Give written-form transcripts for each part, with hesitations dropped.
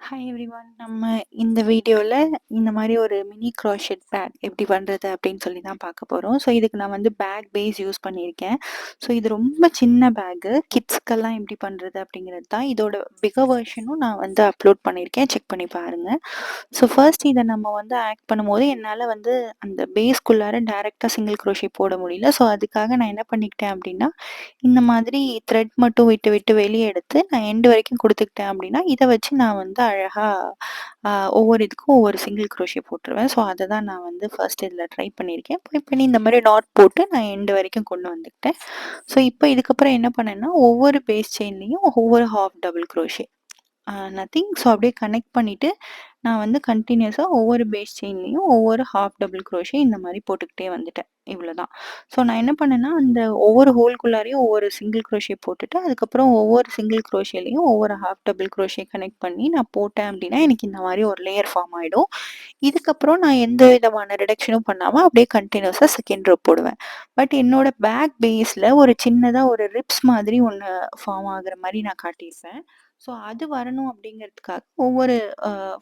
Hi everyone. நம்ம இந்த வீடியோல இந்த மாரி ஒரு மினி க்ரோஷெட் பேக் எப்படி பண்றது அப்படின்னு சொல்லி தான் பார்க்க போறோம். ஸோ இதுக்கு நான் வந்து பேக் பேஸ் யூஸ் பண்ணியிருக்கேன். ஸோ இது ரொம்ப சின்ன பேக்கு. கிட்ஸ்க்கெல்லாம் எப்படி பண்றது அப்படிங்கிறது தான். இதோட பிகர் வெர்ஷனும் நான் வந்து அப்லோட் பண்ணியிருக்கேன். செக் பண்ணி பாருங்க. ஸோ ஃபர்ஸ்ட் இத நம்ம வந்து ஆக்ட் பண்ணும்போது என்னால வந்து அந்த பேஸ்க்குள்ளார டைரக்ட்டா சிங்கிள் க்ரோஷே போட முடியல. ஸோ அதுக்காக நான் என்ன பண்ணிக்கிட்டேன் அப்படின்னா, இந்த மாதிரி த்ரெட் மட்டும் விட்டு விட்டு வெளிய எடுத்து நான் எண்ட் வரைக்கும் குடுத்துக்கிட்டேன் அப்படின்னா, இத வச்சு நான் வந்து அழகா ஒவ்வொரு இதுக்கும் ஒவ்வொரு சிங்கிள் க்ரோஷே போட்டுருவேன். ஸோ அத தான் நான் வந்து ஃபர்ஸ்ட் இதில ட்ரை பண்ணியிருக்கேன். பண்ணி இந்த மாரி டாட் போட்டு நான் எண்ட் வரைக்கும் கொண்டு வந்துக்கிட்டேன். ஸோ இப்போ இதுக்கப்புறம் என்ன பண்ணேன்னா, ஒவ்வொரு பேஸ் செயின்லயும் ஒவ்வொரு half double crochet nothing. So அப்படியே கனெக்ட் பண்ணிட்டு நான் வந்து கன்டினியூஸா ஒவ்வொரு பேஸ் செயின்லயும் ஒவ்வொரு ஹாஃப் டபுள் க்ரோஷே இந்த மாரி போட்டுக்கிட்டே வந்துட்டேன். இவ்வளோதான். ஸோ நான் என்ன பண்ணேன்னா, அந்த ஒவ்வொரு ஹோல்குள்ளாரையும் ஒவ்வொரு சிங்கிள் க்ரோஷே போட்டுட்டு, அதுக்கப்புறம் ஒவ்வொரு சிங்கிள் க்ரோஷேலயும் ஒவ்வொரு ஹாஃப் டபுள் க்ரோஷே கனெக்ட் பண்ணி நான் போட்டேன் அப்படின்னா, எனக்கு இந்த மாரி ஒரு லேயர் ஃபார்ம் ஆயிடும். இதுக்கப்புறம் நான் எந்த விதமான ரிடக்ஷனும் பண்ணாம அப்படியே கன்டினியூஸா செகண்ட் ரோ போடுவேன். பட் என்னோட பேக் பேஸ்ல ஒரு சின்னதா ஒரு ரிப்ஸ் மாதிரி ஒண்ணு ஃபார்ம் ஆகுற மாரி நான் காட்டியிருப்பேன். ஸோ அது வரணும் அப்படிங்கிறதுக்காக ஒவ்வொரு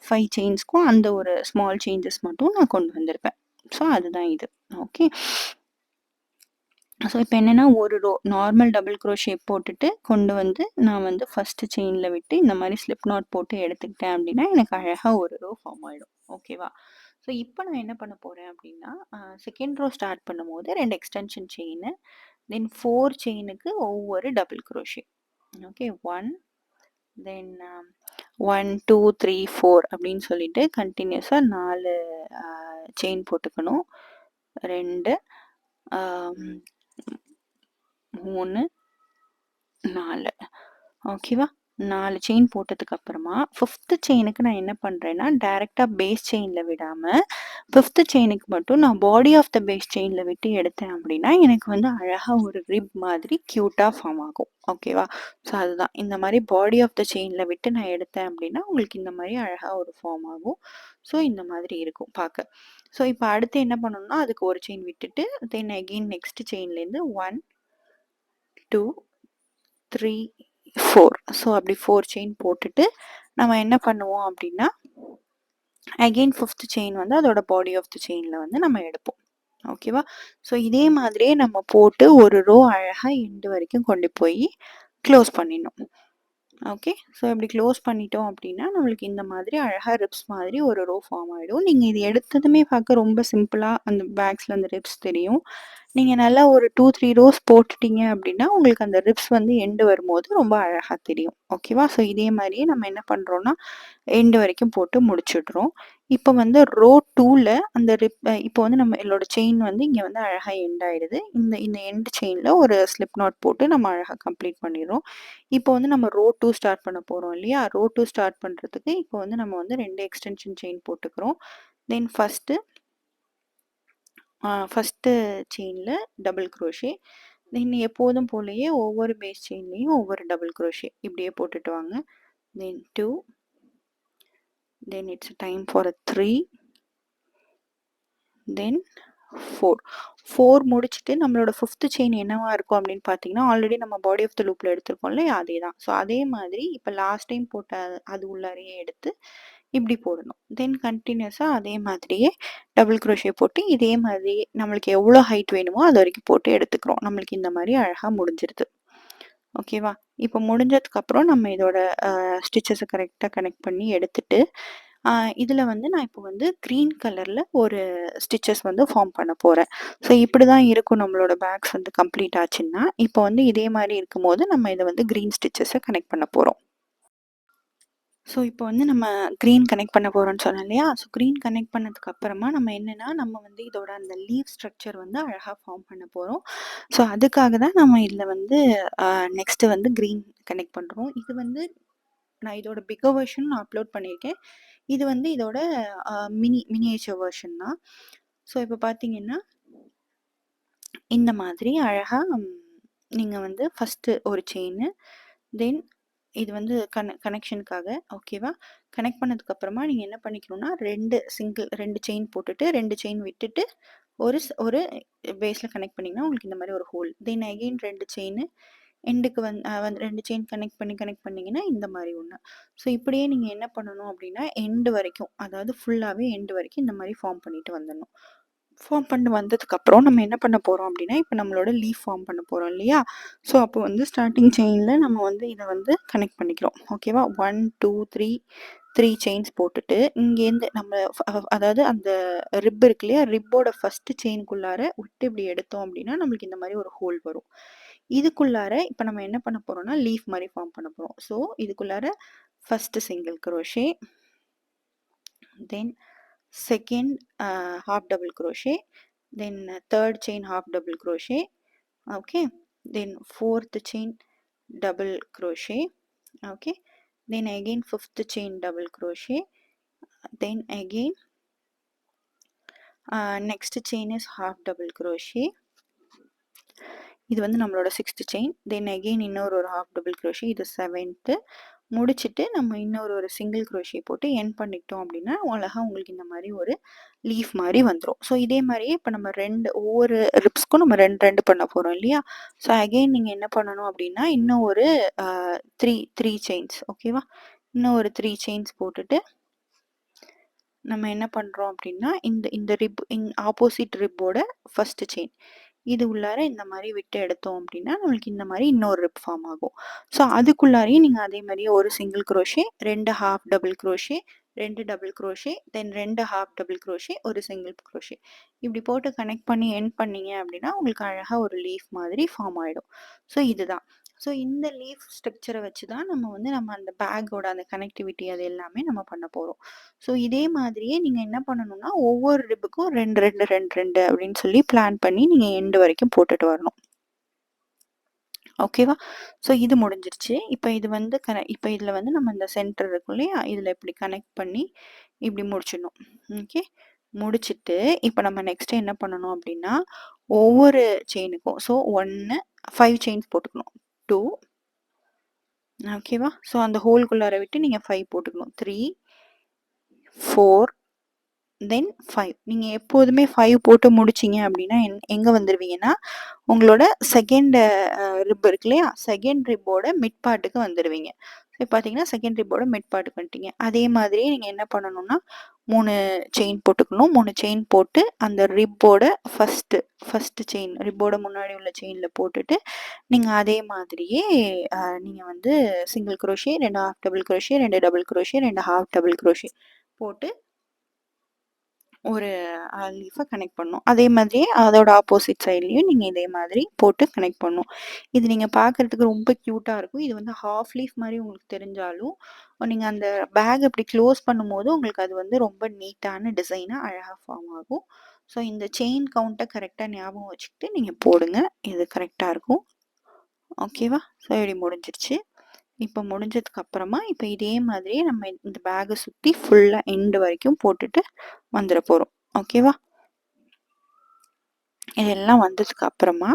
5 செயின்ஸ்க்கும் அந்த ஒரு ஸ்மால் சேஞ்சஸ் மட்டும் நான் கொண்டு வந்திருப்பேன். ஸோ அதுதான் இது. ஓகே. ஸோ இப்போ என்னன்னா, ஒரு ரோ நார்மல் டபுள் க்ரோஷே போட்டுட்டு கொண்டு வந்து நான் வந்து ஃபர்ஸ்ட் செயின்ல விட்டு இந்த மாரி ஸ்லிப் நாட் போட்டு எடுத்துக்கிட்டேன் அப்படின்னா, எனக்கு அழகா ஒரு ரோ ஃபார்ம் ஆயிடும். ஓகேவா? ஸோ இப்போ நான் என்ன பண்ண போறேன் அப்படின்னா, செகண்ட் ரோ ஸ்டார்ட் பண்ணும்போது 2 எக்ஸ்டென்ஷன் செயினு, தென் 4 செயினுக்கு ஒவ்வொரு டபுள் க்ரோஷே. ஓகே. 1 தென் 1, 2, 3, 4 அப்படின்னு சொல்லிட்டு கன்டினியூஸா 4 செயின் போட்டுக்கணும். 2 ஆம் 3, 4 ஓகேவா? 4 செயின் போட்டதுக்கு அப்புறமா 5த் செயினுக்கு நான் என்ன பண்றேன்னா, டைரக்ட்டா பேஸ் செயின்ல விடாம 5த் செயினுக்கு மட்டும் நான் பாடி ஆஃப் த பேஸ் செயின்ல விட்டு எடுத்தேன் அப்படின்னா, எனக்கு வந்து அழகா ஒரு ரிப் மாதிரி கியூட்டா ஃபார்ம் ஆகும். ஓகேவா? ஸோ அதுதான். இந்த மாரி பாடி ஆஃப் த செயின்ல விட்டு நான் எடுத்தேன் அப்படின்னா, உங்களுக்கு இந்த மாரி அழகா ஒரு ஃபார்ம் ஆகும். ஸோ இந்த மாதிரி இருக்கும் பார்க்க. ஸோ இப்போ அடுத்து என்ன பண்ணணும்னா, அதுக்கு ஒரு செயின் விட்டுட்டு, தென் அகெயின் நெக்ஸ்ட் செயின்லேருந்து 1, 2, 3, 4 ஸோ அப்படி 4 செயின் போட்டுட்டு, நம்ம என்ன பண்ணுவோம் அப்படின்னா, அகெயின் 5த் செயின் வந்து அதோட பாடி ஆஃப் த செயின்ல வந்து நம்ம எடுப்போம். ஓகேவா? ஸோ இதே மாதிரியே நம்ம போட்டு ஒரு ரோ அழகா எண்ட் வரைக்கும் கொண்டு போய் க்ளோஸ் பண்ணிடணும். ஓகே. ஸோ இப்படி க்ளோஸ் பண்ணிட்டோம் அப்படின்னா, நம்மளுக்கு இந்த மாதிரி அழகா ரிப்ஸ் மாதிரி ஒரு ரோ ஃபார்ம் ஆயிடும். நீங்க இது எடுத்ததுமே பார்க்க ரொம்ப சிம்பிளா அந்த பேக்ஸ்ல அந்த ரிப்ஸ் தெரியும். நீங்க நல்லா ஒரு 2, 3 ரோஸ் போட்டுட்டீங்க அப்படின்னா, உங்களுக்கு அந்த ரிப்ஸ் வந்து எண்ட் வரும்போது ரொம்ப அழகா தெரியும். ஓகேவா? ஸோ இதே மாரியே நம்ம என்ன பண்றோம்னா, எண்ட் வரைக்கும் போட்டு முடிச்சுடுறோம். இப்போ வந்து ரோ 2ல அந்த இப்போ வந்து நம்மளோட செயின் வந்து இங்க வந்து அழகா எண்ட் ஆயிடுது. இந்த இந்த எண்ட் செயின்ல ஒரு ஸ்லிப் நாட் போட்டு நம்ம அழகா கம்ப்ளீட் பண்ணிடுறோம். இப்போ வந்து நம்ம ரோ 2 ஸ்டார்ட் பண்ண போறோம் இல்லையா? ரோ 2 ஸ்டார்ட் பண்றதுக்கு இப்போ வந்து நம்ம வந்து 2 எக்ஸ்டென்ஷன் செயின் போட்டுக்கிறோம். தென் ஃபர்ஸ்ட்டு செயின்ல டபுள் க்ரோஷே. தென் எப்போதும் போலயே ஒவ்வொரு பேஸ் செயின்லயும் ஒவ்வொரு டபுள் க்ரோஷே இப்படியே போட்டுட்டு வாங்க. தென் 2 தென் இட்ஸ் டைம் ஃபார் 3 தென் 4 4 முடிச்சுட்டு நம்மளோட 5த் செயின் என்னவா இருக்கும் அப்படின்னு பார்த்தீங்கன்னா, ஆல்ரெடி நம்ம பாடி ஆஃப் த லூப்ல எடுத்திருக்கோம் இல்லையா? அதேதான். ஸோ அதே மாதிரி இப்போ லாஸ்ட் டைம் போட்ட அது உள்ளாரையே எடுத்து இப்படி போடணும். தென் கன்டினியூஸா அதே மாதிரியே டபுள் க்ரோஷே போட்டு இதே மாதிரி நம்மளுக்கு எவ்வளோ ஹைட் வேணுமோ அது வரைக்கும் போட்டு எடுத்துக்கிறோம். நம்மளுக்கு இந்த மாரி அழகா முடிஞ்சிருது. ஓகேவா? இப்போ முடிஞ்சதுக்கப்புறம் நம்ம இதோட ஸ்டிச்சஸ கரெக்ட்டா கனெக்ட் பண்ணி எடுத்துட்டு, இதில வந்து நான் இப்போ வந்து கிரீன் கலர்ல ஒரு ஸ்டிச்சஸ் வந்து ஃபார்ம் பண்ண போறேன். ஸோ இப்படி தான் இருக்கும் நம்மளோட பேக்ஸ் வந்து கம்ப்ளீட் ஆச்சுன்னா, இப்போ வந்து இதே மாரி இருக்கும்போது நம்ம இத வந்து கிரீன் ஸ்டிச்சஸ கனெக்ட் பண்ண போறோம். ஸோ இப்போ வந்து நம்ம கிரீன் கனெக்ட் பண்ண போறோம்ன்னு சொன்னேன் இல்லையா? ஸோ கிரீன் கனெக்ட் பண்ணதுக்கு அப்புறமா நம்ம என்னன்னா, நம்ம வந்து இதோட அந்த லீவ் ஸ்ட்ரக்சர் வந்து அழகா ஃபார்ம் பண்ண போறோம். ஸோ அதுக்காக தான் நம்ம இதில வந்து நெக்ஸ்ட் வந்து கிரீன் கனெக்ட் பண்றோம். இது வந்து நான் இதோட பிக்கர் வெர்ஷன் நான் அப்லோட் பண்ணியிருக்கேன். இது வந்து இதோட மினியேச்சர் வெர்ஷன் தான். ஸோ இப்போ பார்த்தீங்கன்னா, இந்த மாதிரி அழகா நீங்க வந்து ஃபர்ஸ்ட்டு ஒரு செயினு, தென் இது வந்து கனெக்ஷனுக்காக ஓகேவா? கனெக்ட் பண்ணதுக்கு அப்புறமா நீங்க என்ன பண்ணிக்கணும்னா, 2 செயின் போட்டுட்டு 2 செயின் விட்டுட்டு ஒரு பேஸ்ல கனெக்ட் பண்ணீங்கன்னா, உங்களுக்கு இந்த மாரி ஒரு ஹோல். தென் அகைன் 2 செயினு எண்டுக்கு வந்து 2 செயின் கனெக்ட் பண்ணீங்கன்னா, இந்த மாரி ஒண்ணு. ஸோ இப்படியே நீங்க என்ன பண்ணணும் அப்படின்னா, எண்டு வரைக்கும், அதாவது ஃபுல்லாவே எண்டு வரைக்கும் இந்த மாரி ஃபார்ம் பண்ணிட்டு வந்துடணும். ஃபார்ம் பண்ணி வந்ததுக்கப்புறம் நம்ம என்ன பண்ண போறோம் அப்படின்னா, இப்ப நம்மளோட லீஃப் ஃபார்ம் பண்ண போறோம் இல்லையா? ஸோ அப்போ வந்து ஸ்டார்ட்டிங் செயின்ல நம்ம வந்து இத வந்து கனெக்ட் பண்ணிக்கிறோம். ஓகேவா? 1, 2, 3 செயின்ஸ் போட்டுட்டு, இங்கேருந்து நம்ம அதாவது அந்த ரிப் இருக்கு இல்லையா? ரிப்போட ஃபர்ஸ்ட் செயின்க்குள்ளார விட்டு இப்படி எடுத்தோம் அப்படின்னா, நம்மளுக்கு இந்த மாரி ஒரு ஹோல் வரும். இதுக்குள்ளார இப்ப நம்ம என்ன பண்ண போறோம்னா, லீஃப் மாரி ஃபார்ம் பண்ண போறோம். ஸோ இதுக்குள்ளார first single crochet, then second half double crochet, then third chain half double crochet, okay, then fourth chain double crochet, okay, then again fifth chain double crochet, then again next chain is half double crochet. இது வந்து நம்மளோட 6th chain. Then again இன்னொரு ஒரு half double crochet, இது 7th. முடிச்சுட்டு நம்ம இன்னொரு ஒரு சிங்கிள் crochet போட்டு எண்ட் பண்ணிட்டோம் அப்படின்னா, அழகா உங்களுக்கு இந்த மாரி ஒரு லீஃப் மாரி வந்துரும். ஸோ இதே மாரியே இப்ப நம்ம ஒவ்வொரு ரிப்ஸ்க்கும் நம்ம 2 பண்ண போறோம் இல்லையா? ஸோ அகெயின் நீங்க என்ன பண்ணணும் அப்படின்னா, இன்னும் ஒரு 3 செயின்ஸ், ஓகேவா? இன்னும் ஒரு 3 செயின்ஸ் போட்டுட்டு நம்ம என்ன பண்றோம் அப்படின்னா, இந்த இந்த ஆப்போசிட் ரிப்போட ஃபர்ஸ்ட் செயின் இது உள்ளார இந்த மாரி விட்டு எடுத்தோம் அப்படின்னா, நம்மளுக்கு இந்த மாரி இன்னொரு ரிப் ஃபார்ம் ஆகும். ஸோ அதுக்குள்ளாரையும் நீங்க அதே மாரியே ஒரு single crochet, 2 half double crochet, 2 double crochet, தென் 2 ஹாஃப் டபுள் crochet, ஒரு சிங்கிள் crochet. இப்படி போட்டு கனெக்ட் பண்ணி எண்ட் பண்ணீங்க அப்படின்னா, உங்களுக்கு அழகா ஒரு லீஃப் மாதிரி ஃபார்ம் ஆயிடும். ஸோ இதுதான். ஸோ இந்த லீஃப் ஸ்ட்ரக்சர வச்சு தான் நம்ம அந்த பேக்கோட அந்த கனெக்டிவிட்டி அது எல்லாமே நம்ம பண்ண போறோம். ஸோ இதே மாதிரியே நீங்க என்ன பண்ணணும்னா, ஒவ்வொரு ரிப்புக்கும் 2, 2, 2, 2 அப்படின்னு சொல்லி பிளான் பண்ணி நீங்க எண்டு வரைக்கும் போட்டுட்டு வரணும். ஓகேவா? ஸோ இது முடிஞ்சிருச்சு. இப்ப இது வந்து இப்ப இதுல வந்து நம்ம இந்த சென்டர் இருக்கும் இல்லையா? இதுல இப்படி கனெக்ட் பண்ணி இப்படி முடிச்சிடணும். ஓகே. முடிச்சுட்டு இப்ப நம்ம நெக்ஸ்ட் என்ன பண்ணணும் அப்படின்னா, ஒவ்வொரு செயினுக்கும் 1 5 செயின்ஸ் போட்டுக்கணும். 2, ஓகேவா? ஸோ அந்த ஹோல்குள்ளார விட்டு நீங்க 5 போட்டுக்கணும். 3, 4, தென் 5. நீங்க எப்போதுமே 5 போட்டு முடிச்சீங்க அப்படின்னா, எங்க வந்துருவீங்கன்னா, உங்களோட செகண்ட் ரிப் இருக்கு இல்லையா? செகண்ட் ரிப்போட மிட் பார்ட்டுக்கு வந்துருவீங்க. இப்ப பார்த்தீங்கன்னா, செகண்ட் ரிப்போட மிட் பார்ட்டுக்கு வந்துட்டீங்க. அதே மாதிரியே நீங்க என்ன பண்ணணும்னா, 3 செயின் போட்டுக்கணும். 3 செயின் போட்டு அந்த ரிப்போட ஃபர்ஸ்ட் செயின் ரிப்போட முன்னாடி உள்ள செயின்ல போட்டுட்டு, நீங்க அதே மாதிரியே நீங்க வந்து single crochet, 2 half double crochet, 2 double crochet, 2 half double crochet போட்டு ஒரு லீஃப கனெக்ட் பண்ணணும். அதே மாதிரியே அதோட ஆப்போசிட் சைட்லயும் நீங்க இதே மாதிரி போட்டு கனெக்ட் பண்ணணும். இது நீங்க பார்க்கறதுக்கு ரொம்ப கியூட்டா இருக்கும். இது வந்து ஹாஃப் லீஃப் மாரி உங்களுக்கு தெரிஞ்சாலும், நீங்க அந்த பேக் இப்படி க்ளோஸ் பண்ணும்போது உங்களுக்கு அது வந்து ரொம்ப நீட்டான டிசைனா அழகா ஃபார்ம் ஆகும். ஸோ இந்த செயின் கவுண்ட்ட கரெக்ட்டா ஞாபகம் வச்சுக்கிட்டு நீங்க போடுங்க. இது கரெக்ட்டா இருக்கும். ஓகேவா? ஸோ இப்படி முடிஞ்சிருச்சு. இப்ப முடிஞ்சதுக்கு அப்புறமா, இப்ப இதே மாதிரியே நம்ம இந்த பேக்க சுத்தி ஃபுல்லா எண்ட் வரைக்கும் போட்டுட்டு வந்துர போறோம். ஓகேவா? இதெல்லாம் வந்ததுக்கு அப்புறமா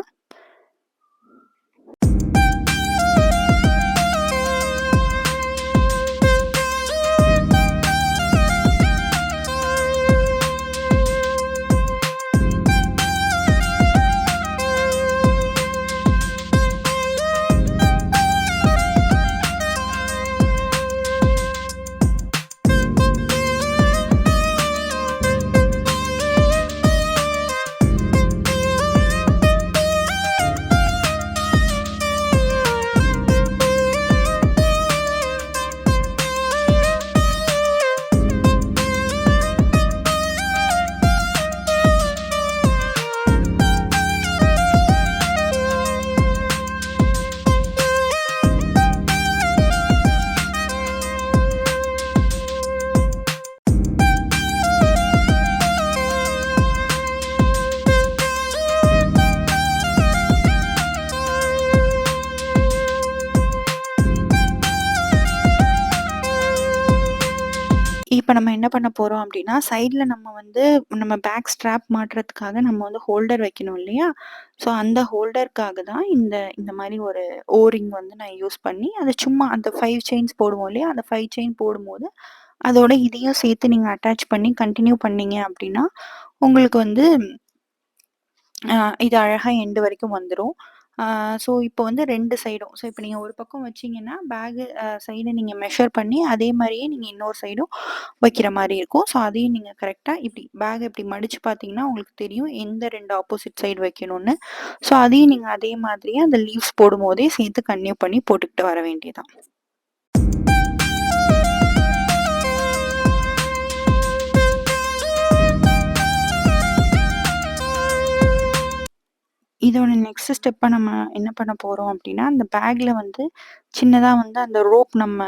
இப்ப நம்ம என்ன பண்ண போறோம் அப்டின்னா, சைட்ல நம்ம பேக் ஸ்ட்ராப் மாட்றதுக்காக நம்ம வந்து ஹோல்டர் வைக்கணும் இல்லையா? ஸோ அந்த ஹோல்டருக்காக தான் இந்த இந்த மாரி ஒரு ஓரிங் வந்து நான் யூஸ் பண்ணி, அது சும்மா அந்த 5 செயின்ஸ் போடுவோம் இல்லையா? அந்த 5 செயின் போடும்போது, அதோட இதையும் சேர்த்து நீங்க அட்டாச் பண்ணி கன்டின்யூ பண்ணீங்க அப்டின்னா, உங்களுக்கு வந்து இது அழகா எண்ட் வரைக்கும் வந்துரும். ஸோ இப்போ வந்து 2 சைடும். ஸோ இப்போ நீங்க ஒரு பக்கம் வச்சீங்கன்னா, பேகு சைடு நீங்க மெஷர் பண்ணி, அதே மாரியே நீங்க இன்னொரு சைடும் வைக்கிற மாரி இருக்கும். ஸோ அதையும் நீங்க கரெக்ட்டா இப்டி பேக்க இப்டி மடிச்சு பார்த்தீங்கன்னா, உங்களுக்கு தெரியும் எந்த 2 ஆப்போசிட் சைடு வைக்கணும்னு. ஸோ அதையும் நீங்க அதே மாதிரியே அந்த லீவ்ஸ் போடும்போதே சேர்த்து கன்டின்யூ பண்ணி போட்டுக்கிட்டு வர வேண்டியது தான். இதோட நெக்ஸ்ட் ஸ்டெப்பா நம்ம என்ன பண்ண போறோம் அப்டின்னா, அந்த பேக்ல வந்து சின்னதா வந்து அந்த ரோப் நம்ம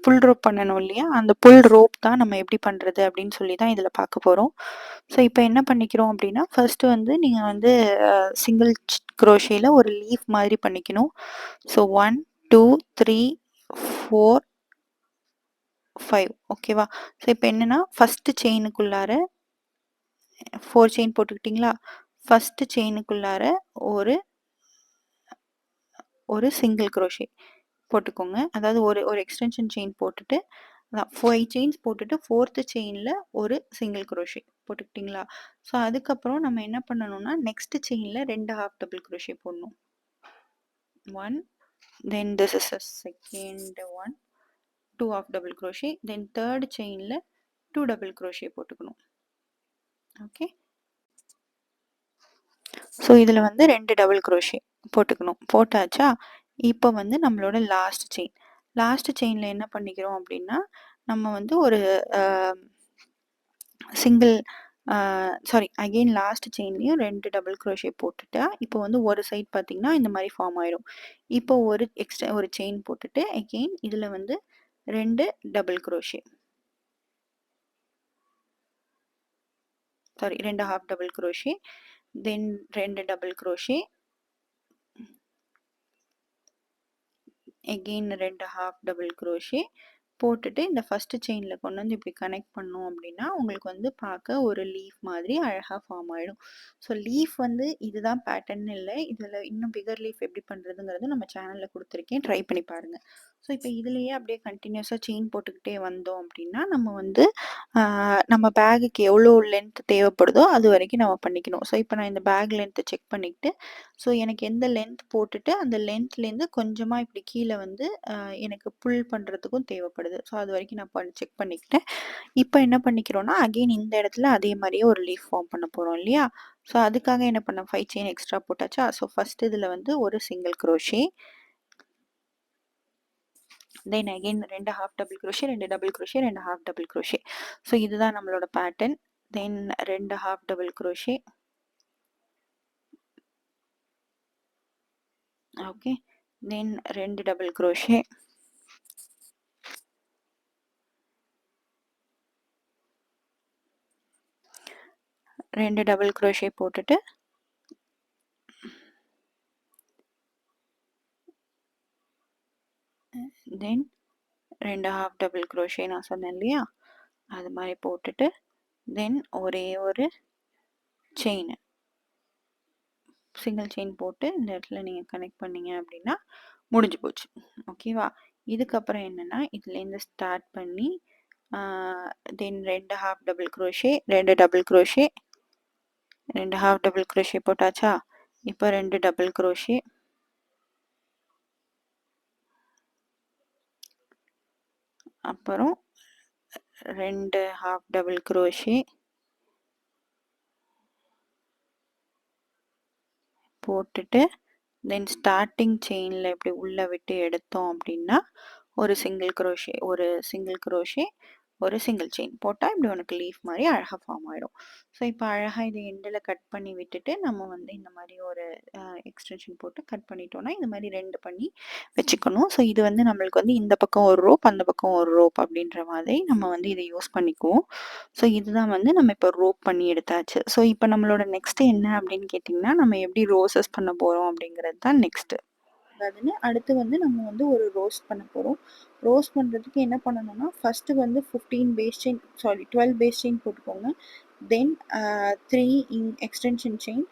புல் ரோப் பண்ணணும் இல்லையா? அந்த புல் ரோப் தான் நம்ம எப்படி பண்றது அப்படின்னு சொல்லி தான் இதில பார்க்க போறோம். ஸோ இப்ப என்ன பண்ணிக்கிறோம் அப்டின்னா, ஃபர்ஸ்ட்டு வந்து நீங்க வந்து சிங்கிள் குரோஷேல ஒரு லீஃப் மாதிரி பண்ணிக்கணும். ஸோ 1, 2, 3, 4, 5 ஓகேவா? ஸோ இப்ப என்னன்னா, ஃபர்ஸ்ட்டு செயினுக்குள்ளார 4 செயின் போட்டுக்கிட்டீங்களா? ஃபர்ஸ்ட்டு செயினுக்குள்ளார ஒரு ஒரு சிங்கிள் குரோஷே போட்டுக்கோங்க. அதாவது ஒரு ஒரு எக்ஸ்டென்ஷன் செயின் போட்டுட்டு, அதான் 5 செயின்ஸ் போட்டுட்டு 4த் செயின்ல ஒரு சிங்கிள் குரோஷே போட்டுக்கிட்டீங்களா? ஸோ அதுக்கப்புறம் நம்ம என்ன பண்ணணும்னா, நெக்ஸ்ட் செயின்ல 2 ஹாஃப் டபுள் குரோஷே போடணும். 1 then this is a second one 2 half double crochet then 3rd செயின்ல 2 double crochet போட்டுக்கணும். ஓகே. ஸோ இதில வந்து 2 டபுள் குரோஷே போட்டுக்கணும். போட்டாச்சா? இப்போ வந்து நம்மளோட லாஸ்ட் செயின். லாஸ்ட் செயின்ல என்ன பண்ணிக்கிறோம் அப்டின்னா, நம்ம வந்து ஒரு அ சிங்கிள் சாரி அகைன் லாஸ்ட் செயின்லயும் 2 டபுள் குரோஷே போட்டுட்டா, இப்போ வந்து ஒரு சைட் பார்த்தீங்கன்னா, இந்த மாரி ஃபார்ம் ஆயிரும். இப்போ ஒரு எக்ஸ்ட்ரா ஒரு செயின் போட்டுட்டு, அகைன் இதில வந்து 2 double crochet. Sorry 2 half double crochet, then 2 double crochet. Again 2 half double crochet போட்டுட்டு இந்த ஃபர்ஸ்ட் செயின்ல கொண்டு வந்து இப்படி கனெக்ட் பண்ணோம் அப்படின்னா உங்களுக்கு வந்து பார்க்க ஒரு லீஃப் மாதிரி அழகா ஃபார்ம் ஆயிடும். ஸோ லீஃப் வந்து இதுதான் பேட்டர்ன் இல்லை, இதில் இன்னும் பிகர் லீஃப் எப்படி பண்ணுறதுங்கிறது நம்ம சேனலில் கொடுத்துருக்கேன், ட்ரை பண்ணி பாருங்கள். ஸோ இப்போ இதுலேயே அப்படியே கண்டினியூஸாக செயின் போட்டுக்கிட்டே வந்தோம் அப்படின்னா நம்ம வந்து நம்ம பேகுக்கு எவ்வளோ லென்த் தேவைப்படுதோ அது வரைக்கும் நம்ம பண்ணிக்கணும். ஸோ இப்போ நான் இந்த பேக் லென்த்தை செக் பண்ணிக்கிட்டு, ஸோ எனக்கு எந்த லென்த் போட்டுட்டு அந்த லென்த்லேருந்து கொஞ்சமாக இப்படி கீழே வந்து எனக்கு புல் பண்ணுறதுக்கும் தேவைப்படுது. ஸோ அது வரைக்கும் நான் செக் பண்ணிக்கிட்டேன். இப்போ என்ன பண்ணிக்கிறோம்னா அகெயின் இந்த இடத்துல அதே மாதிரியே ஒரு லீஃப் ஃபார்ம் பண்ண போகிறோம் இல்லையா? ஸோ அதுக்காக என்ன பண்ண 5 செயின் எக்ஸ்ட்ரா போட்டாச்சா? ஸோ ஃபர்ஸ்ட் இதில் வந்து ஒரு single crochet, then again 2 half double crochet, 2 double crochet, 2 half double crochet. So இதுதான் நம்மளோட பேட்டர்ன். தென் 2 ஹாஃப் டபுள் குரோஷே. ஓகே. தென் 2 டபுள் குரோஷே. ரெண்டு டபுள் குரோஷே போட்டுட்டு தென் 2 ஹாஃப் டபுள் குரோஷே நான் சொன்னேன் இல்லையா? அது மாதிரி போட்டுட்டு தென் ஒரே ஒரு செயின் சிங்கிள் செயின் போட்டு இந்த இடத்துல நீங்கள் கனெக்ட் பண்ணீங்க அப்படின்னா முடிஞ்சு போச்சு. ஓகேவா? இதுக்கப்புறம் என்னன்னா இதுலேருந்து ஸ்டார்ட் பண்ணி then 2 half double crochet, 2 double crochet, 2 half double crochet போட்டாச்சா? இப்போ 2 டபுள் குரோஷே, அப்புறம் 2 ஹாஃப் டபுள் குரோஷே போட்டுட்டு தென் ஸ்டார்டிங் செயினில் இப்படி உள்ளே விட்டு எடுத்தோம் அப்படின்னா ஒரு சிங்கிள் குரோஷே, ஒரு சிங்கிள் செயின் போட்டால் இப்படி உனக்கு லீஃப் மாதிரி அழகாக ஃபார்ம் ஆகிடும். ஸோ இப்போ அழகாக இதை எண்டில் கட் பண்ணி விட்டுட்டு நம்ம வந்து இந்த மாதிரி ஒரு எக்ஸ்டென்ஷன் போட்டு கட் பண்ணிட்டோம்னா இந்த மாதிரி 2 பண்ணி வச்சுக்கணும். ஸோ இது வந்து நம்மளுக்கு வந்து இந்த பக்கம் ஒரு ரோப் அந்த பக்கம் ஒரு ரோப் அப்படின்ற மாதிரி நம்ம வந்து இதை யூஸ் பண்ணிக்குவோம். ஸோ இதுதான் வந்து நம்ம இப்போ ரோப் பண்ணி எடுத்தாச்சு. ஸோ இப்போ நம்மளோட நெக்ஸ்ட் என்ன அப்படின்னு கேட்டிங்கன்னா நம்ம எப்படி ரோசஸ் பண்ண போகிறோம் அப்படிங்கிறது தான் நெக்ஸ்ட்டு. அதுன்னு அடுத்து வந்து நம்ம வந்து ஒரு ரோஸ்ட் பண்ண போகிறோம். ரோஸ்ட் பண்ணுறதுக்கு என்ன பண்ணணும்னா ஃபஸ்ட்டு வந்து 12 பேஸ் செயின் போட்டுக்கோங்க. தென் 3 எக்ஸ்டென்ஷன் செயின்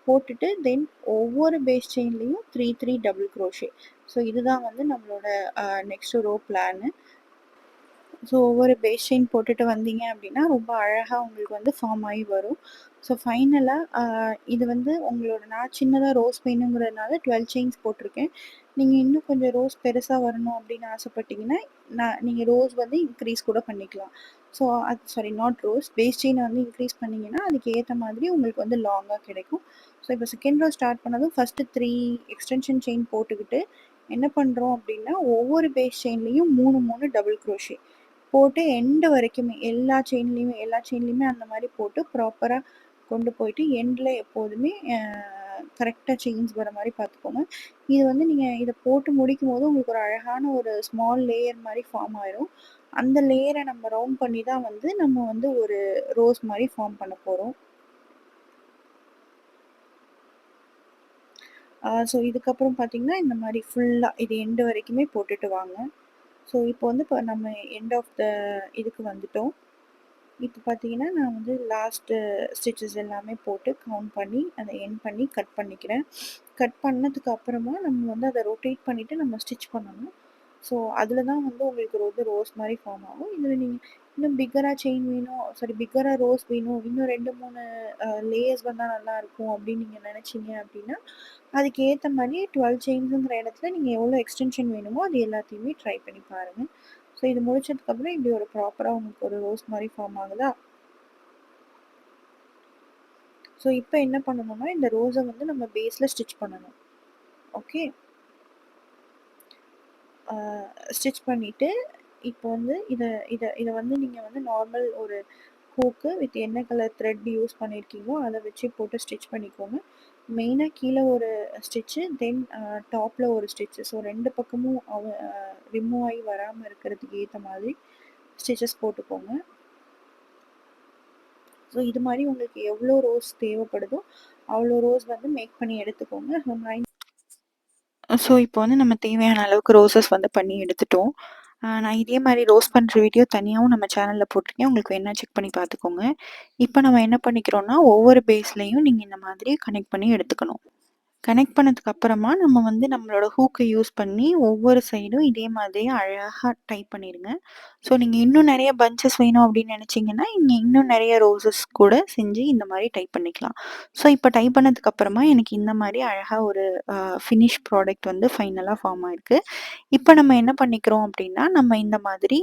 போட்டுட்டு தென் ஒவ்வொரு பேஸ் செயின்லேயும் 3 டபுள் குரோஷே. ஸோ இதுதான் வந்து நம்மளோட நெக்ஸ்ட் ரோ பிளானு. ஸோ ஒவ்வொரு பேஸ் செயின் போட்டுட்டு வந்தீங்க அப்படின்னா ரொம்ப அழகாக உங்களுக்கு வந்து ஃபார்ம் ஆகி வரும். ஸோ ஃபைனலாக இது வந்து உங்களோட நான் சின்னதாக ரோஸ் வேணுங்கிறதுனால 12 செயின்ஸ் போட்டிருக்கேன். நீங்கள் இன்னும் கொஞ்சம் ரோஸ் பெருசாக வரணும் அப்படின்னு ஆசைப்பட்டீங்கன்னா நீங்கள் ரோஸ் வந்து இன்க்ரீஸ் கூட பண்ணிக்கலாம். ஸோ அது சாரி நாட் ரோஸ் பேஸ் செயினை வந்து இன்க்ரீஸ் பண்ணிங்கன்னா அதுக்கு ஏற்ற மாதிரி உங்களுக்கு வந்து லாங்காக கிடைக்கும். ஸோ இப்போ செகண்ட் ரோ ஸ்டார்ட் பண்ணதும் ஃபஸ்ட்டு 3 எக்ஸ்டென்ஷன் செயின் போட்டுக்கிட்டு என்ன பண்ணுறோம் அப்படின்னா ஒவ்வொரு பேஸ் செயின்லேயும் 3 டபுள் க்ரோஷே போட்டு எண்டு வரைக்குமே எல்லா செயின்லேயுமே அந்த மாதிரி போட்டு ப்ராப்பராக கொண்டு போயிட்டு எண்டில் எப்போதுமே கரெக்டாக செயின்ஸ் வர மாதிரி பார்த்துக்கோங்க. இது வந்து நீங்கள் இதை போட்டு முடிக்கும் போது உங்களுக்கு ஒரு அழகான ஒரு ஸ்மால் லேயர் மாதிரி ஃபார்ம் ஆயிரும். அந்த லேயரை நம்ம ரவுண்ட் பண்ணி தான் வந்து நம்ம வந்து ஒரு ரோஸ் மாதிரி ஃபார்ம் பண்ண போகிறோம். ஸோ இதுக்கப்புறம் பார்த்தீங்கன்னா இந்த மாதிரி ஃபுல்லாக இது எண்டு வரைக்குமே போட்டுட்டு வாங்க. ஸோ இப்போ வந்து இப்போ நம்ம எண்ட் ஆஃப் த இதுக்கு வந்துட்டோம். இப்போ பார்த்தீங்கன்னா நான் வந்து லாஸ்ட்டு ஸ்டிச்சஸ் எல்லாமே போட்டு கவுண்ட் பண்ணி அதை எண்ட் பண்ணி கட் பண்ணிக்கிறேன். கட் பண்ணதுக்கு அப்புறமா நம்ம வந்து அதை ரொட்டேட் பண்ணிவிட்டு நம்ம ஸ்டிச் பண்ணணும். ஸோ அதில் தான் வந்து உங்களுக்கு வந்து ரோஸ் மாதிரி ஃபார்ம் ஆகும். இதில் நீங்கள் இன்னும் பிக்கராக செயின் வேணும் பிக்கராக ரோஸ் வேணும் இன்னும் 2-3 லேயர்ஸ் வந்தால் நல்லாயிருக்கும் அப்படின்னு நீங்கள் நினச்சிங்க அப்படின்னா அதுக்கு ஏற்ற மாதிரி 12 செயின்ஸுங்கிற இடத்துல நீங்கள் எவ்வளோ எக்ஸ்டென்ஷன் வேணுமோ அது எல்லாத்தையுமே ட்ரை பண்ணி பாருங்கள். ஸோ இது முடிச்சதுக்கப்புறம் இப்படி ஒரு ப்ராப்பராக உங்களுக்கு ஒரு ரோஸ் மாதிரி ஃபார்ம் ஆகுதா? ஸோ இப்போ என்ன பண்ணணும்னா இந்த ரோஸை வந்து நம்ம பேஸில் ஸ்டிச் பண்ணணும். ஓகே, ஸ்டிச் பண்ணிவிட்டு இப்போ வந்து இதை இதை இதை வந்து நீங்கள் வந்து நார்மல் ஒரு ஹூக்கு வித் என்ன கலர் த்ரெட் யூஸ் பண்ணியிருக்கீங்களோ அதை வச்சு போட்டு ஸ்டிச் பண்ணிக்கோங்க. மெயினாக கீழே ஒரு ஸ்டிச்சு தென் டாப்பில் ஒரு ஸ்டிச்சு. ஸோ 2 பக்கமும் ரிமூவ் ஆகி வராமல் இருக்கிறதுக்கு ஏற்ற மாதிரி ஸ்டிச்சஸ் போட்டுக்கோங்க. ஸோ இது மாதிரி உங்களுக்கு எவ்வளோ ரோஸ் தேவைப்படுதோ அவ்வளோ ரோஸ் வந்து மேக் பண்ணி எடுத்துக்கோங்க. ஸோ இப்போ வந்து நம்ம தேவையான அளவுக்கு ரோஸஸ் வந்து பண்ணி எடுத்துட்டோம். நான் இதே மாதிரி ரோஸ் பண்ணுற வீடியோ தனியாகவும் நம்ம சேனலில் போட்டிருக்கேன். உங்களுக்கு வேணால் செக் பண்ணி பார்த்துக்கோங்க. இப்போ நம்ம என்ன பண்ணிக்கிறோம்னா ஒவ்வொரு பேஸ்லேயும் நீங்கள் இந்த மாதிரி கனெக்ட் பண்ணி எடுத்துக்கணும். கனெக்ட் பண்ணதுக்கு அப்புறமா நம்ம வந்து நம்மளோட ஹூக்கை யூஸ் பண்ணி ஒவ்வொரு சைடும் இதே மாதிரியே அழகாக டைப் பண்ணிடுங்க. ஸோ நீங்கள் இன்னும் நிறைய பஞ்சஸ் வேணும் அப்படின்னு நினச்சிங்கன்னா நீங்கள் இன்னும் நிறைய ரோஸஸ் கூட செஞ்சு இந்த மாதிரி டைப் பண்ணிக்கலாம். ஸோ இப்போ டைப் பண்ணதுக்கு அப்புறமா எனக்கு இந்த மாதிரி அழகாக ஒரு ஃபினிஷ் ப்ராடக்ட் வந்து ஃபைனலாக ஃபார்ம் ஆயிருக்கு. இப்போ நம்ம என்ன பண்ணிக்கிறோம் அப்படின்னா நம்ம இந்த மாதிரி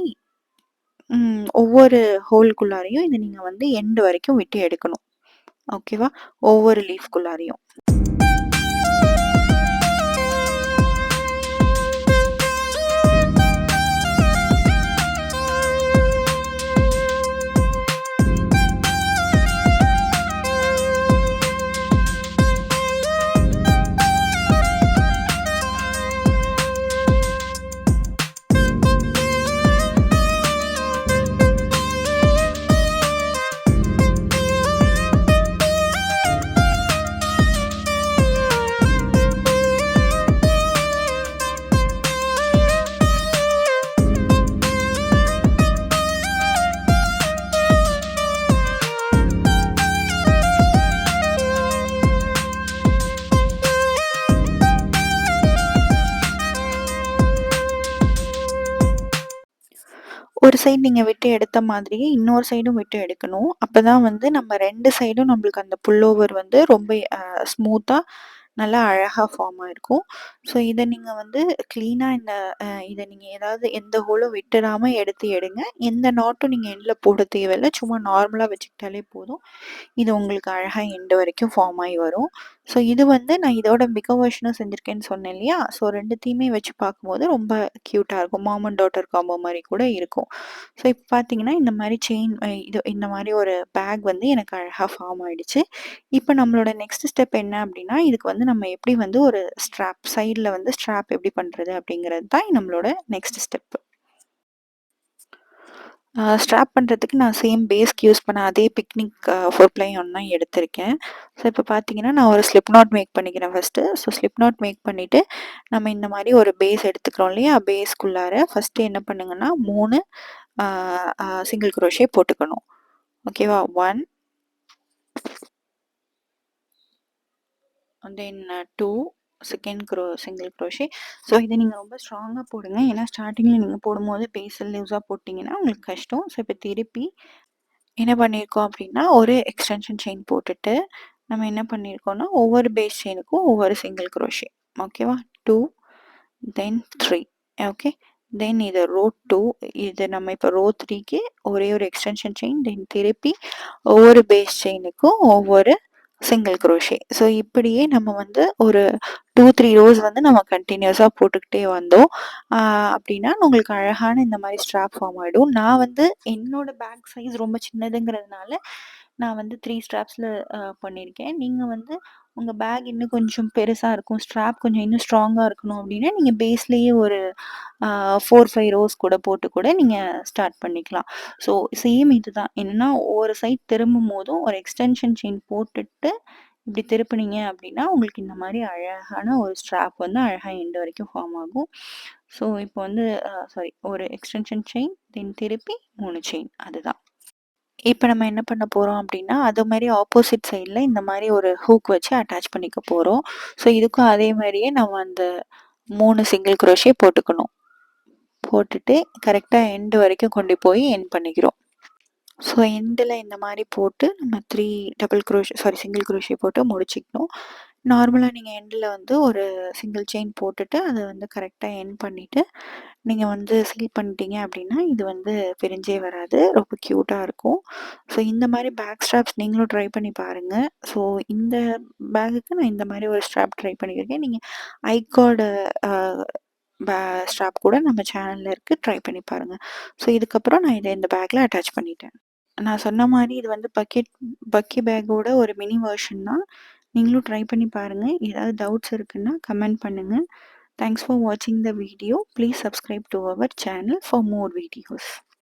ஒவ்வொரு ஹோல்குள்ளாரையும் இதை நீங்கள் வந்து எண்டு வரைக்கும் விட்டு எடுக்கணும். ஓகேவா? ஒவ்வொரு லீஃப்குள்ளாரையும். ஒரு சைடு நீங்கள் விட்டு எடுத்த மாதிரியே இன்னொரு சைடும் விட்டு எடுக்கணும். அப்போ தான் வந்து நம்ம 2 சைடும் நம்மளுக்கு அந்த புல்லோவர் வந்து ரொம்ப ஸ்மூத்தாக நல்லா அழகாக ஃபார்ம் ஆயிருக்கும். ஸோ இதை நீங்கள் வந்து க்ளீனாக இதை நீங்கள் ஏதாவது எந்த ஹோலும் விட்டுடாமல் எடுங்க. எந்த நாட்டும் நீங்கள் எண்டில் போட தேவையில்லை. சும்மா நார்மலாக வச்சுக்கிட்டாலே போதும். இது உங்களுக்கு அழகாக எண்டு வரைக்கும் ஃபார்ம் ஆகி வரும். ஸோ இது வந்து நான் இதோட பிக வெர்ஷனும் செஞ்சுருக்கேன்னு சொன்னேன் இல்லையா? ஸோ 2த்தையுமே வச்சு பார்க்கும்போது ரொம்ப க்யூட்டாக இருக்கும். மாம் அண்ட் டாட்டர் காம்போ மாதிரி கூட இருக்கும். ஸோ இப்போ பார்த்தீங்கன்னா இந்த மாதிரி செயின் இந்த மாதிரி ஒரு பேக் வந்து எனக்கு அழகாக ஃபார்ம் ஆயிடுச்சு. இப்போ நம்மளோட நெக்ஸ்ட் ஸ்டெப் என்ன அப்படின்னா இதுக்கு வந்து நம்ம எப்படி வந்து ஒரு ஸ்ட்ராப் சைடில் வந்து ஸ்ட்ராப் எப்படி பண்ணுறது அப்படிங்கிறது தான் நம்மளோட நெக்ஸ்ட் ஸ்டெப். ஸ்ட்ராப் பண்ணுறதுக்கு நான் சேம் பேஸ்க்கு யூஸ் பண்ண அதே பிக்னிக் 4ply தான் எடுத்திருக்கேன். ஸோ இப்போ பார்த்தீங்கன்னா நான் ஒரு ஸ்லிப் நாட் மேக் பண்ணிக்கிறேன் first. So slip knot make பண்ணிவிட்டு நம்ம இந்த மாதிரி ஒரு பேஸ் எடுத்துக்கிறோம் இல்லையா? பேஸ்க்குள்ளார ஃபஸ்ட்டு என்ன பண்ணுங்கன்னா 3 சிங்கிள் குரோஷே போட்டுக்கணும். ஓகேவா? 1 தென் 2 சிங்கிள் க்ரோஷே. ஸோ இத நீங்க ரொம்ப ஸ்ட்ராங்கா போடுங்க. ஏன்னா ஸ்டார்ட்டிங்ல நீங்க போடும்போது பேஸில் லூஸா போட்டீங்கன்னா உங்களுக்கு கஷ்டம். ஸோ இப்ப திருப்பி என்ன பண்ணியிருக்கோம் அப்படின்னா, ஒரு எக்ஸ்டென்ஷன் செயின் போட்டுட்டு, நம்ம என்ன பண்ணியிருக்கோம்னா, ஒவ்வொரு பேஸ் செயினுக்கும் ஒவ்வொரு சிங்கிள் க்ரோஷே. ஓகேவா? 2 தென் 3 ஓகே. தென் இது ரோ 2 இது நம்ம இப்ப ரோ 3க்கு ஒரே ஒரு எக்ஸ்டென்ஷன் செயின், தென் திருப்பி ஒவ்வொரு பேஸ் செயினுக்கும் ஒவ்வொரு சிங்கிள் க்ரோஷே. ஸோ இப்படியே நம்ம வந்து ஒரு 2, 3 ரோஸ் வந்து நம்ம கன்டினியூஸா போட்டுக்கிட்டே வந்தோம். அப்படின்னா உங்களுக்கு அழகான இந்த மாரி ஸ்ட்ராப் ஃபார்ம் ஆயிடும். நான் வந்து என்னோட பேக் சைஸ் ரொம்ப சின்னதுங்கிறதுனால, நான் வந்து 3 ஸ்ட்ராப்ஸ்ல பண்ணியிருக்கேன். நீங்க வந்து உங்க பேக் இன்னும் கொஞ்சம் பெருசா இருக்கும். ஸ்ட்ராப் கொஞ்சம் இன்னும் ஸ்ட்ராங்கா இருக்கணும் அப்படின்னா, நீங்க பேஸ்லயே ஒரு 4, 5 ரோஸ் கூட போட்டு கூட நீங்க ஸ்டார்ட் பண்ணிக்கலாம். ஸோ சேம் இதுதான். என்னன்னா ஒவ்வொரு சைட் திரும்பும்போதும் ஒரு எக்ஸ்டென்ஷன் செயின் போட்டுட்டு, இப்படி திருப்புனீங்க அப்படின்னா, உங்களுக்கு இந்த மாரி அழகான ஒரு ஸ்ட்ராப் வந்து அழகா எண்ட் வரைக்கும் ஃபார்ம் ஆகும். ஸோ இப்போ வந்து சாரி ஒரு எக்ஸ்டென்ஷன் செயின், தென் திருப்பி 3 செயின் அதுதான். இப்ப நம்ம என்ன பண்ண போறோம் அப்படின்னா, அது மாரி ஆப்போசிட் சைட்ல இந்த மாரி ஒரு ஹூக் வச்சு அட்டாச் பண்ணிக்க போறோம். ஸோ இதுக்கும் அதே மாரியே நம்ம அந்த 3 சிங்கிள் க்ரோஷே போட்டுக்கணும். போட்டுட்டு கரெக்ட்டா எண்ட் வரைக்கும் கொண்டு போய் எண்ட் பண்ணிக்கிறோம். ஸோ எண்டுல இந்த மாரி போட்டு நம்ம 3 சிங்கிள் க்ரோஷே போட்டு முடிச்சுக்கணும். நார்மலா நீங்க எண்டுல வந்து ஒரு சிங்கிள் செயின் போட்டுட்டு, அத வந்து கரெக்ட்டா எண்ட் பண்ணிட்டு, நீங்க வந்து சீல் பண்ணிட்டீங்க அப்படின்னா, இது வந்து பிரிஞ்சே வராது. ரொம்ப கியூட்டா இருக்கும். ஸோ இந்த மாரி பேக் ஸ்ட்ராப்ஸ் நீங்களும் ட்ரை பண்ணி பாருங்க. ஸோ இந்த பேக்குக்கு நான் இந்த மாரி ஒரு ஸ்ட்ராப் ட்ரை பண்ணியிருக்கேன். நீங்க ஐகார்டு அ பே ஸ்ட்ராப் கூட நம்ம சேனல்ல இருக்கு. ட்ரை பண்ணி பாருங்க. ஸோ இதுக்கப்புறம் நான் இத இந்த பேக்ல அட்டாச் பண்ணிட்டேன். நான் சொன்ன மாரி இது வந்து பக்கி பேக்கோட ஒரு மினி வெர்ஷன் தான். நீங்களும் ட்ரை பண்ணி பாருங்க. ஏதாவது டவுட்ஸ் இருக்குன்னா கமெண்ட் பண்ணுங்க. தேங்க்ஸ் ஃபார் வாட்சிங் the video. Please subscribe to our channel for more videos.